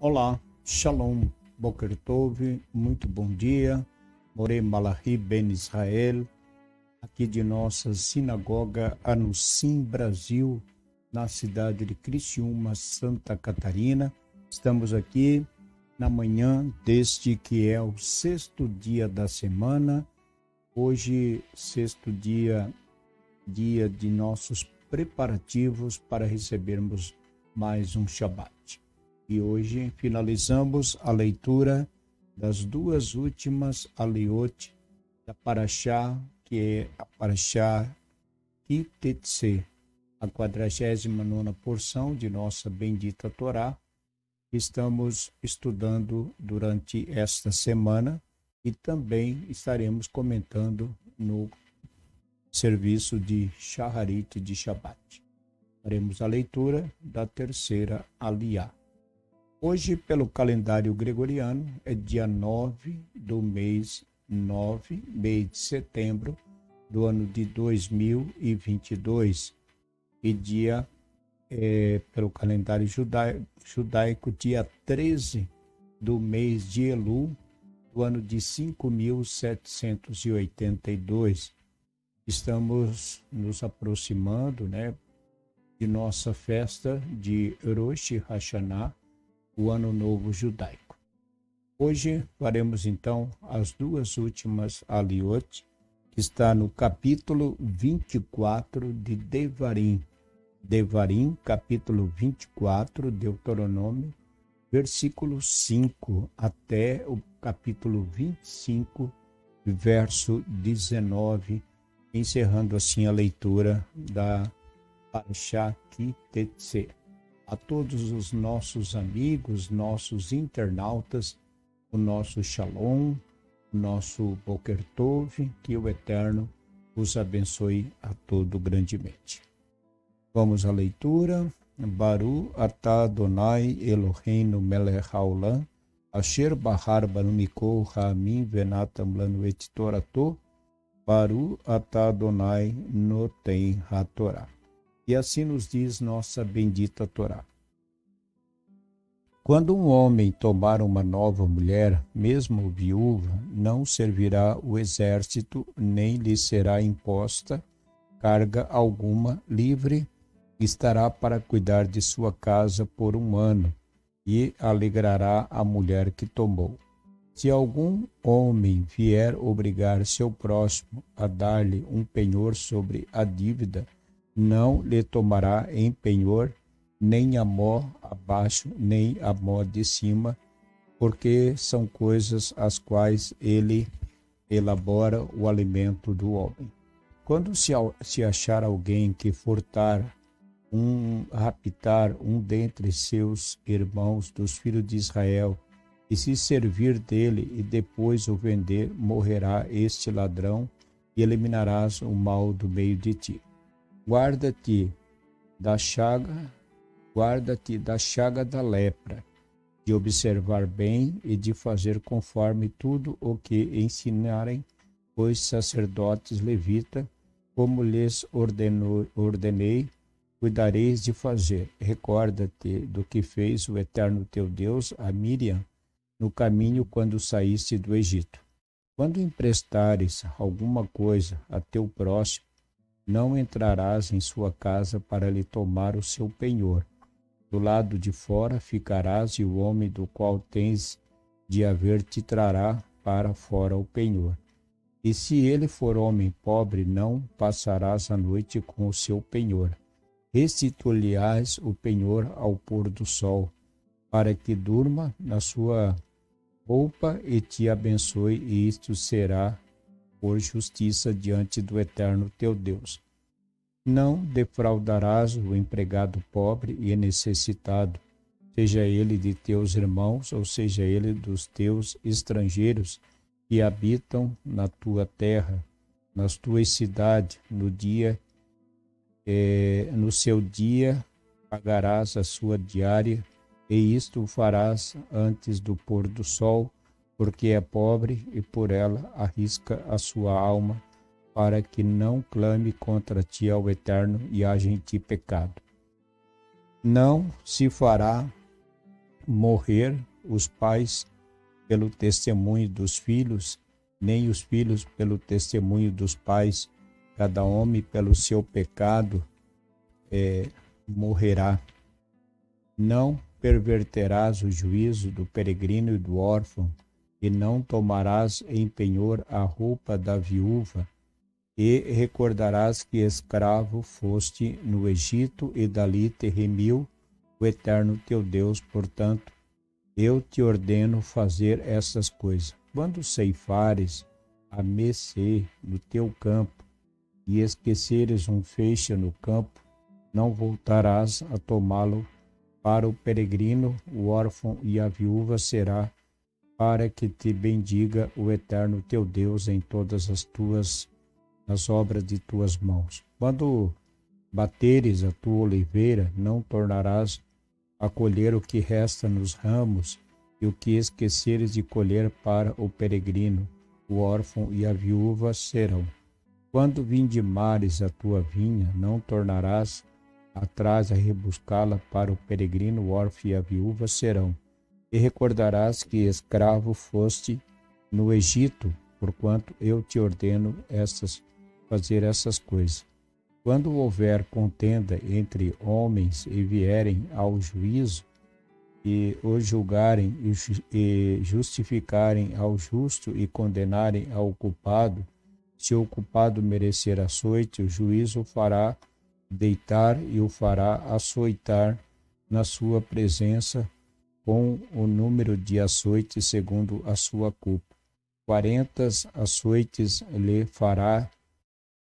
Olá, Shalom, Boker Tov, muito bom dia. Morei Malachi Ben Israel, aqui de nossa sinagoga Anusim Brasil, na cidade de Criciúma, Santa Catarina. Estamos aqui na manhã deste que é o sexto dia da semana. Hoje, sexto dia de nossos preparativos para recebermos mais um Shabat. E hoje finalizamos a leitura das duas últimas aliot da Parashá, que é a Parashá Kitetse, a 49ª porção de nossa bendita Torá, que estamos estudando durante esta semana e também estaremos comentando no serviço de Shaharit de Shabbat. Faremos a leitura da terceira aliá. Hoje, pelo calendário gregoriano, é dia 9 do mês de setembro do ano de 2022 e dia, pelo calendário judaico, dia 13 do mês de Elul do ano de 5.782. Estamos nos aproximando, de nossa festa de Rosh Hashanah, o Ano Novo Judaico. Hoje faremos então as duas últimas aliot, que está no capítulo 24 de Devarim. Devarim, capítulo 24, Deuteronômio, versículo 5 até o capítulo 25, verso 19, encerrando assim a leitura da Parashá Kitetse. A todos os nossos amigos, nossos internautas, o nosso Shalom, o nosso Boker Tov, que o Eterno os abençoe a todo grandemente. Vamos à leitura. Baru atah Adonai Eloheinu melech haolam, asher bahar banu mikol ha'amim venatam lanu et torato, Baru atah Adonai noten haTorá. E assim nos diz nossa bendita Torá. Quando um homem tomar uma nova mulher, mesmo viúva, não servirá o exército, nem lhe será imposta carga alguma, livre estará para cuidar de sua casa por 1 ano, e alegrará a mulher que tomou. Se algum homem vier obrigar seu próximo a dar-lhe um penhor sobre a dívida, não lhe tomará em penhor nem a mó abaixo, nem a mó de cima, porque são coisas as quais ele elabora o alimento do homem. Quando se achar alguém que raptar um dentre seus irmãos dos filhos de Israel, e se servir dele e depois o vender, morrerá este ladrão, e eliminarás o mal do meio de ti. Guarda-te da chaga da lepra, de observar bem e de fazer conforme tudo o que ensinarem os sacerdotes levitas, como lhes ordenei, cuidareis de fazer. Recorda-te do que fez o Eterno teu Deus a Miriam no caminho quando saíste do Egito. Quando emprestares alguma coisa a teu próximo, não entrarás em sua casa para lhe tomar o seu penhor. Do lado de fora ficarás, e o homem do qual tens de haver te trará para fora o penhor. E se ele for homem pobre, não passarás a noite com o seu penhor. Restituir-lhe-ás o penhor ao pôr do sol, para que durma na sua roupa e te abençoe, e isto será por justiça diante do Eterno teu Deus. Não defraudarás o empregado pobre e necessitado, seja ele de teus irmãos, ou seja ele dos teus estrangeiros que habitam na tua terra, nas tuas cidades. No seu dia pagarás a sua diária, e isto o farás antes do pôr do sol, porque é pobre e por ela arrisca a sua alma, para que não clame contra ti ao Eterno e haja em ti pecado. Não se fará morrer os pais pelo testemunho dos filhos, nem os filhos pelo testemunho dos pais, cada homem pelo seu pecado morrerá. Não perverterás o juízo do peregrino e do órfão, e não tomarás em penhor a roupa da viúva, e recordarás que escravo foste no Egito, e dali te remiu o Eterno teu Deus. Portanto, eu te ordeno fazer essas coisas. Quando ceifares a mercê no teu campo, e esqueceres um feixe no campo, não voltarás a tomá-lo. Para o peregrino, o órfão e a viúva será, para que te bendiga o Eterno teu Deus em todas as obras de tuas mãos. Quando bateres a tua oliveira, não tornarás a colher o que resta nos ramos, e o que esqueceres de colher para o peregrino, o órfão e a viúva serão. Quando vindimares a tua vinha, não tornarás atrás a rebuscá-la. Para o peregrino, o órfão e a viúva serão. E recordarás que escravo foste no Egito, porquanto eu te ordeno fazer essas coisas. Quando houver contenda entre homens e vierem ao juízo, e o julgarem e justificarem ao justo e condenarem ao culpado, se o culpado merecer açoite, o juiz o fará deitar e o fará açoitar na sua presença com o número de açoites segundo a sua culpa. 40 açoites lhe fará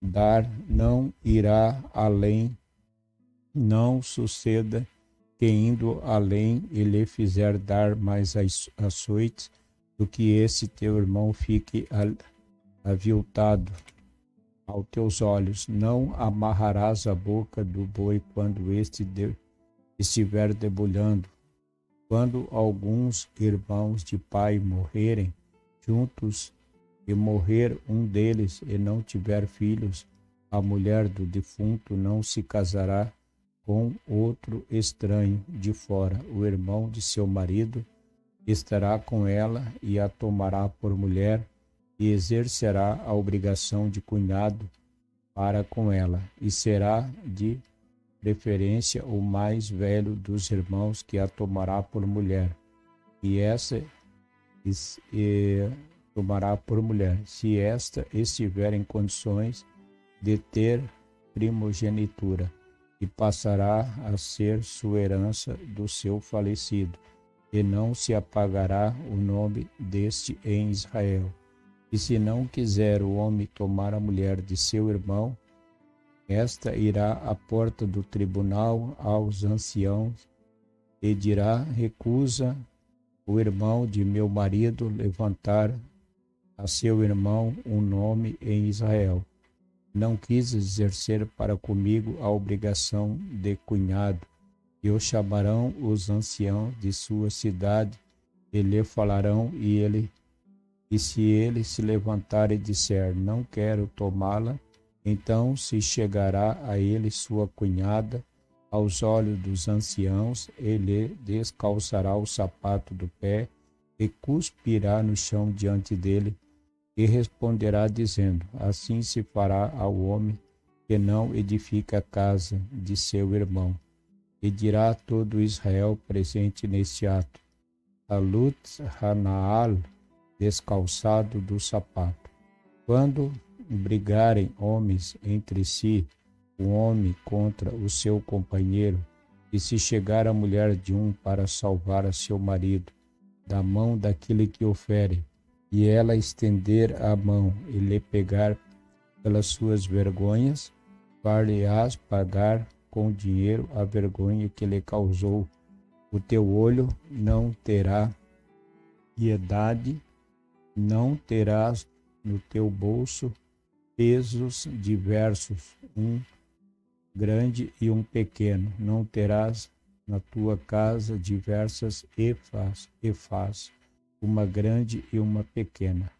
dar, não irá além, não suceda que indo além ele fizer dar mais açoites do que esse teu irmão fique aviltado aos teus olhos. Não amarrarás a boca do boi quando este estiver debulhando. Quando alguns irmãos de pai morrerem juntos, e morrer um deles e não tiver filhos, a mulher do defunto não se casará com outro estranho de fora. O irmão de seu marido estará com ela e a tomará por mulher, e exercerá a obrigação de cunhado para com ela, e será de preferência o mais velho dos irmãos que a tomará por mulher, e tomará por mulher, se esta estiver em condições de ter primogenitura, e passará a ser sua herança do seu falecido, e não se apagará o nome deste em Israel. E se não quiser o homem tomar a mulher de seu irmão, esta irá à porta do tribunal aos anciãos e dirá: recusa o irmão de meu marido levantar a seu irmão um nome em Israel. Não quis exercer para comigo a obrigação de cunhado. E o chamarão os anciãos de sua cidade, e lhe falarão, e se ele se levantar e disser: não quero tomá-la, então se chegará a ele sua cunhada aos olhos dos anciãos, ele descalçará o sapato do pé e cuspirá no chão diante dele, e responderá dizendo: assim se fará ao homem que não edifica a casa de seu irmão. E dirá a todo Israel presente neste ato: Talut Hanaal, descalçado do sapato. Quando brigarem homens entre si, o homem contra o seu companheiro, e se chegar a mulher de um para salvar a seu marido da mão daquele que o fere, e ela estender a mão e lhe pegar pelas suas vergonhas, far-lhe-ás pagar com dinheiro a vergonha que lhe causou. O teu olho não terá piedade, não terás no teu bolso pesos diversos, um grande e um pequeno, não terás na tua casa diversas efás, uma grande e uma pequena.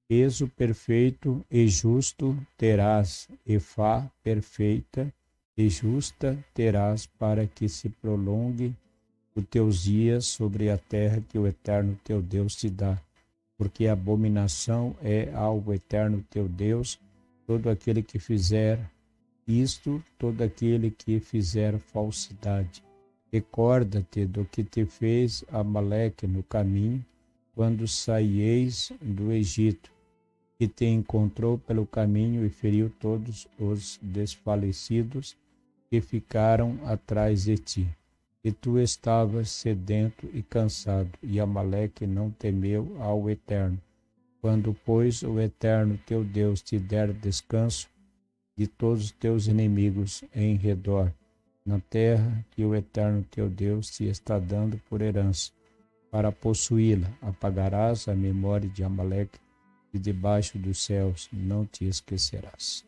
Peso perfeito e justo terás, efá perfeita e justa terás, para que se prolongue os teus dias sobre a terra que o Eterno teu Deus te dá, porque abominação é ao Eterno teu Deus todo aquele que fizer isto, todo aquele que fizer falsidade. Recorda-te do que te fez Amaleque no caminho, quando saíeis do Egito, que te encontrou pelo caminho e feriu todos os desfalecidos que ficaram atrás de ti. E tu estavas sedento e cansado, e Amaleque não temeu ao Eterno. Quando, pois, o Eterno teu Deus te der descanso de todos os teus inimigos em redor, na terra que o Eterno teu Deus te está dando por herança, para possuí-la, apagarás a memória de Amaleque de debaixo dos céus, não te esquecerás.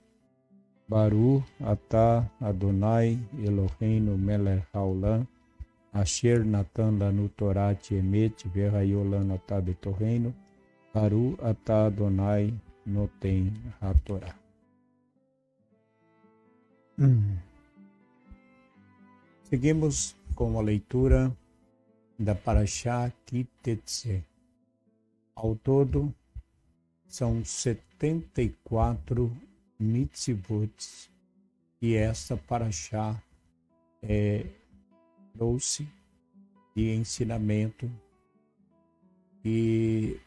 Baru atah Adonai Eloheinu melech haolam, asher natan lanu Torah emet ve'hayolam atah betorreinu, Baru atah Adonai noten haTorah. Seguimos com a leitura da Parashá Ki-Teitzé. Ao todo, são 74 mitzvot que esta Parashá trouxe de ensinamento, e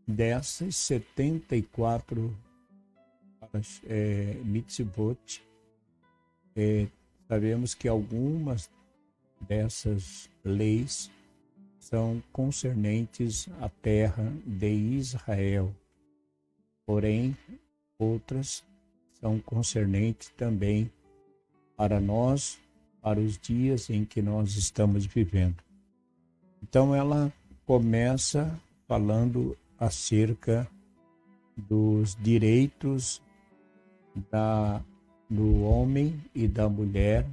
dessas 74 mitzvot, sabemos que algumas dessas leis são concernentes à terra de Israel, porém outras são concernentes também para nós, para os dias em que nós estamos vivendo. Então ela começa falando acerca dos direitos do homem e da mulher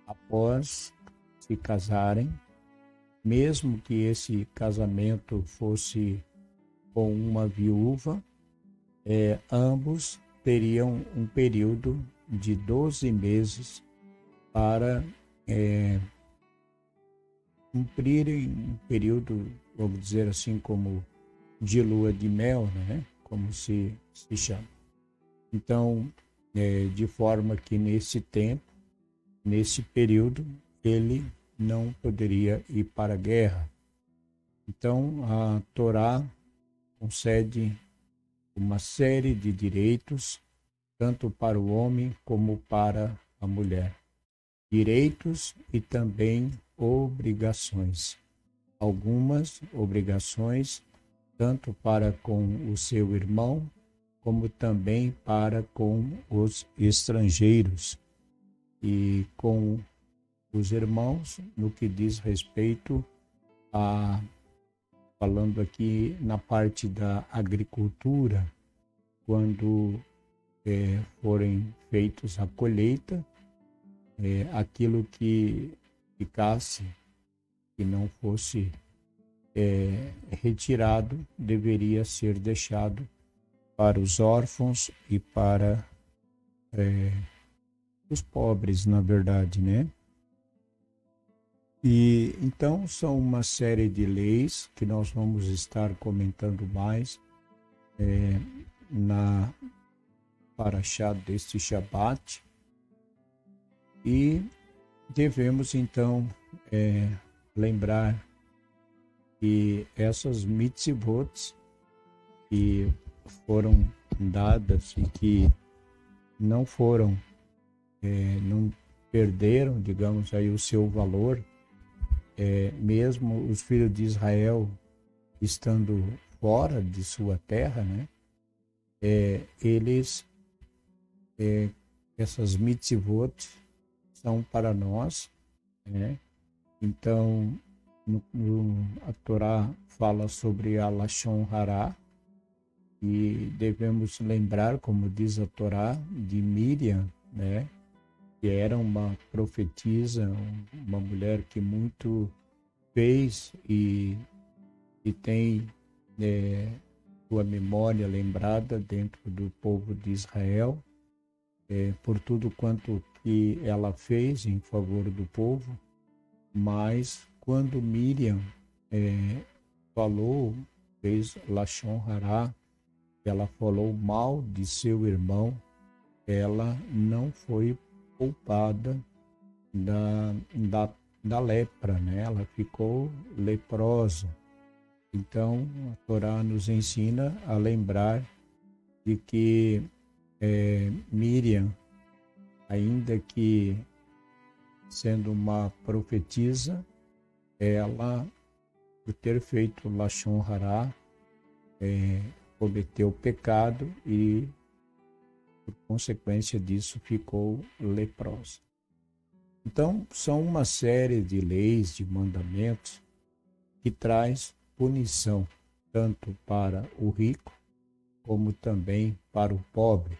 após se casarem, mesmo que esse casamento fosse com uma viúva, ambos teriam um período de 12 meses para cumprirem um período, vamos dizer assim, como de lua de mel, né? Como se chama. Então, de forma que nesse tempo, nesse período, ele não poderia ir para a guerra. Então, a Torá concede uma série de direitos, tanto para o homem como para a mulher. Direitos e também obrigações. Algumas obrigações, tanto para com o seu irmão, como também para com os estrangeiros e com os irmãos, no que diz respeito a, falando aqui na parte da agricultura, quando forem feitos a colheita, aquilo que ficasse, que não fosse retirado, deveria ser deixado para os órfãos e para os pobres, na verdade, né? E então são uma série de leis que nós vamos estar comentando mais na Parashá deste Shabat, e devemos então lembrar que essas mitzvot que foram dadas e que não foram, não perderam, digamos aí, o seu valor, mesmo os filhos de Israel estando fora de sua terra, né? Eles, essas mitzvot são para nós, né? Então, a Torá fala sobre a Lashon Hará, e devemos lembrar, como diz a Torá, de Miriam, né? Que era uma profetisa, uma mulher que muito fez e tem sua memória lembrada dentro do povo de Israel, por tudo quanto que ela fez em favor do povo, mas quando Miriam falou, fez Lashon Hará, ela falou mal de seu irmão, ela não foi poupada da lepra, né? Ela ficou leprosa. Então, a Torá nos ensina a lembrar de que Miriam, ainda que sendo uma profetisa, ela, por ter feito Lashon Hará, cometeu pecado e, por consequência disso, ficou leprosa. Então, são uma série de leis, de mandamentos, que traz punição, tanto para o rico, como também para o pobre.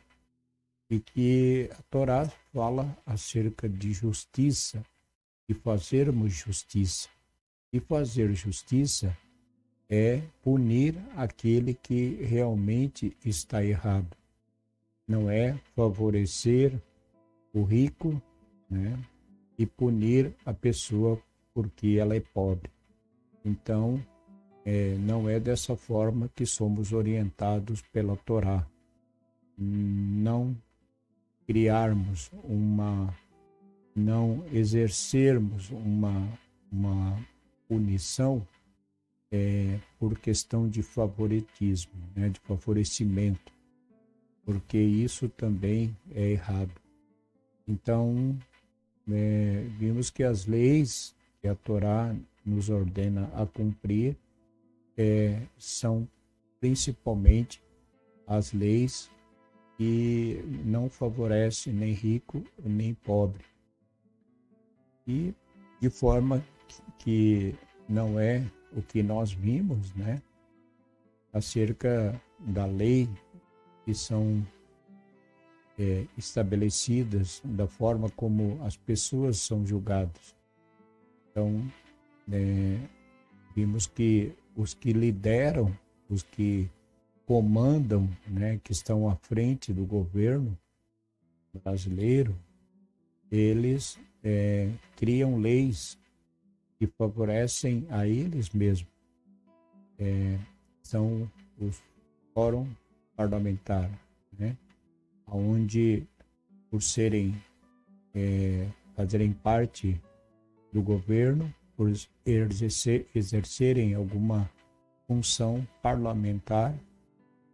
E que a Torá fala acerca de justiça, de fazermos justiça. E fazer justiça é punir aquele que realmente está errado. Não é favorecer o rico, né, e punir a pessoa porque ela é pobre. Então, não é dessa forma que somos orientados pela Torá. Não criarmos não exercermos uma punição por questão de favoritismo, né, de favorecimento, porque isso também é errado. Então, vimos que as leis que a Torá nos ordena a cumprir são principalmente as leis que não favorecem nem rico nem pobre. E de forma que não é o que nós vimos, né, acerca da lei que são estabelecidas, da forma como as pessoas são julgadas. Então, vimos que os que lideram, os que comandam, né, que estão à frente do governo brasileiro, eles criam leis que favorecem a eles mesmos. São os fórum parlamentar, né, onde, por fazerem parte do governo, por exercerem alguma função parlamentar,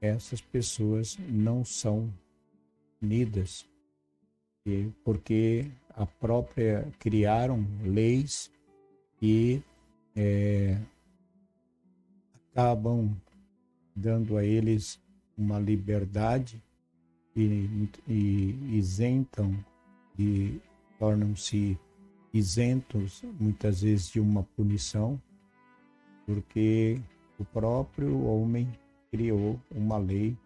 essas pessoas não são punidas, porque criaram leis que acabam dando a eles uma liberdade e isentam, e tornam-se isentos muitas vezes de uma punição, porque o próprio homem criou uma lei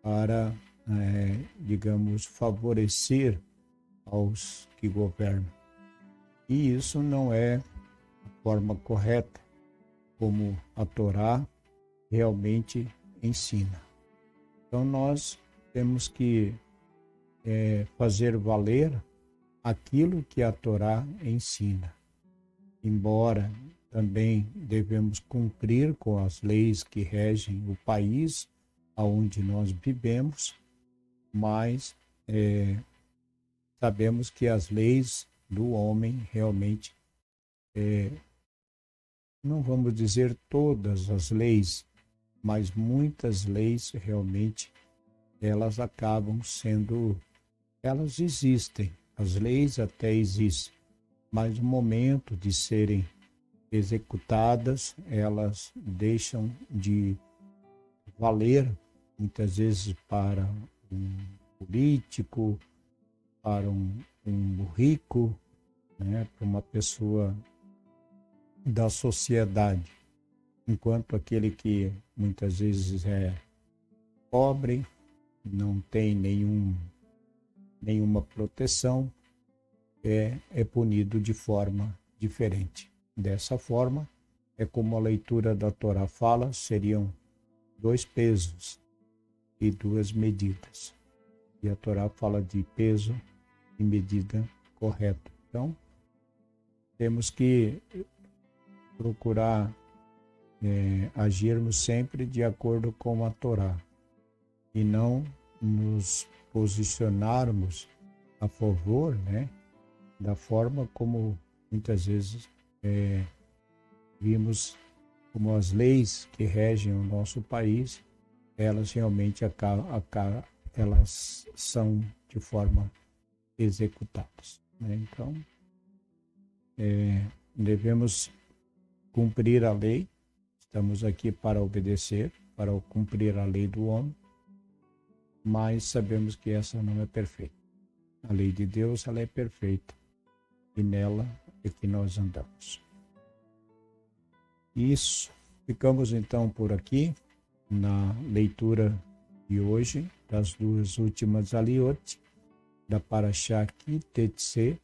para, digamos, favorecer aos que governam. E isso não é a forma correta, como a Torá realmente ensina. Então nós temos que fazer valer aquilo que a Torá ensina. Embora também devemos cumprir com as leis que regem o país onde nós vivemos, mas sabemos que as leis do homem realmente, não vamos dizer todas as leis, mas muitas leis realmente, elas acabam elas existem, as leis até existem, mas no momento de serem executadas, elas deixam de valer, muitas vezes para um político, para um rico, né, para uma pessoa da sociedade, enquanto aquele que muitas vezes é pobre, não tem nenhuma proteção, é punido de forma diferente. Dessa forma, é como a leitura da Torá fala, seriam 2 pesos e 2 medidas. E a Torá fala de peso e medida correta. Então, temos que procurar agirmos sempre de acordo com a Torá e não nos posicionarmos a favor, né, da forma como muitas vezes vimos como as leis que regem o nosso país, elas realmente elas são de forma executadas, né? Então, devemos cumprir a lei, estamos aqui para obedecer, para cumprir a lei do homem, mas sabemos que essa não é perfeita. A lei de Deus, ela é perfeita e nela é que nós andamos. Isso, ficamos então por aqui na leitura de hoje das duas últimas aliotes da Parashá Ki Tetse,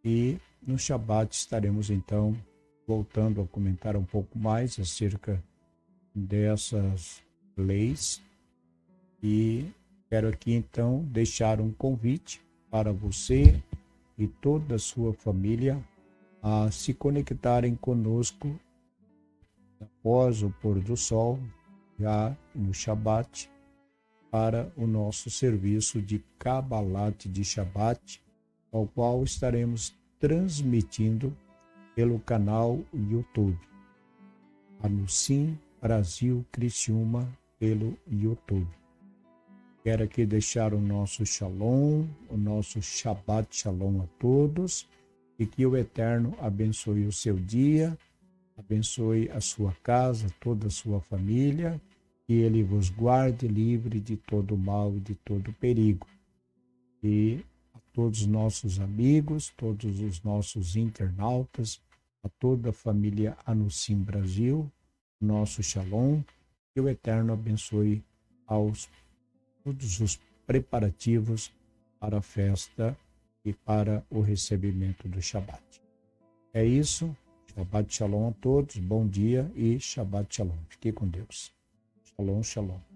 e no Shabat estaremos então voltando a comentar um pouco mais acerca dessas leis, e quero aqui então deixar um convite para você e toda a sua família a se conectarem conosco após o pôr do sol, já no Shabat, para o nosso serviço de Kabbalat de Shabat, ao qual estaremos transmitindo pelo canal YouTube, Anusim Brasil Criciúma, pelo YouTube. Quero aqui deixar o nosso Shalom, o nosso Shabbat Shalom a todos, e que o Eterno abençoe o seu dia, abençoe a sua casa, toda a sua família, que Ele vos guarde livre de todo mal e de todo perigo. E a todos os nossos amigos, todos os nossos internautas, a toda a família Anusim Brasil, nosso Shalom, que o Eterno abençoe todos os preparativos para a festa e para o recebimento do Shabat. É isso. Shabbat Shalom a todos, bom dia e Shabbat Shalom. Fique com Deus. Shalom, Shalom.